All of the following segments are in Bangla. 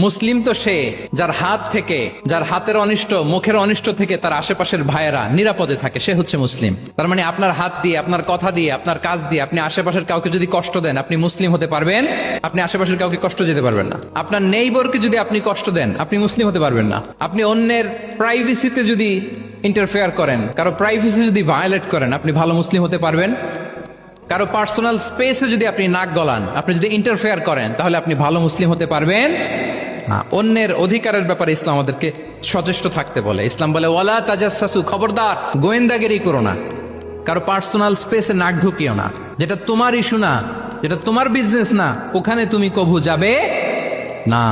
মুসলিম তো সে যার হাত থেকে, যার হাতের অনিষ্ট, মুখের অনিষ্ট থেকে তার আশেপাশের ভাইয়েরা নিরাপদে থাকে, সে হচ্ছে মুসলিম। তার মানে আপনার হাত দিয়ে, আপনার কথা দিয়ে, আপনার কাজ দিয়ে আপনি আশেপাশের কাউকে যদি কষ্ট দেন, আপনি মুসলিম হতে পারবেন? আপনি আশেপাশের কাউকে কষ্ট দিতে পারবেন না। আপনার নেইবরকে যদি আপনি কষ্ট দেন, আপনি মুসলিম হতে পারবেন না। আপনি অন্যের প্রাইভেসিতে যদি ইন্টারফেয়ার করেন, কারো প্রাইভেসি যদি ভায়োলেট করেন, আপনি ভালো মুসলিম হতে পারবেন? কারো পার্সোনাল স্পেসে যদি আপনি নাক গলান, আপনি যদি ইন্টারফেয়ার করেন, তাহলে আপনি ভালো মুসলিম হতে পারবেন না। অন্যের অধিকারের ব্যাপারে ইসলাম আমাদেরকে সচেষ্ট থাকতে বলে। ইসলাম বলে ওয়ালা তাজাসসু, খবরদার গোয়েন্দাগিরি করো না, কারো পার্সোনাল স্পেসে নাক ঢুকিও না। যেটা তোমার ইস্যু না, যেটা তোমার বিজনেস না, ওখানে তুমি কভু যাবে না।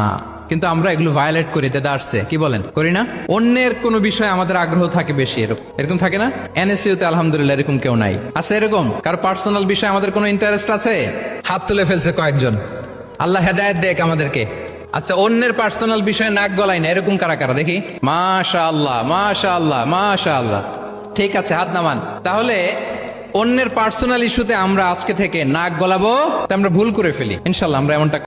কিন্তু আমরা এগুলো ভায়োলেট করি, দাদা আসছে, কি বলেন, করি না? অন্যের কোনো বিষয়ে আমাদের আগ্রহ থাকে বেশি, এরকম থাকে না? এনএসইউতে আলহামদুলিল্লাহ এরকম কেউ নাই, আছে এরকম? কারো পার্সোনাল বিষয়ে আমাদের কোনো ইন্টারেস্ট আছে? হাত তুলে ফেলছে কয়েকজন, আল্লাহ হেদায়েত দেখ আমাদেরকে। আচ্ছা, অন্যের পার্সোনাল বিষয়ে নাক গলাই না, এরকম কারা কারা দেখি? মাশাআল্লাহ, মাশাআল্লাহ, মাশাআল্লাহ। ঠিক আছে, হাত নামান। তাহলে অন্যের পার্সোনাল ইস্যুতে আমরা আজকে থেকে নাক গলাবো, আমরা ভুল করে ফেলি। ইনশাল্লাহ আমরা এমনটা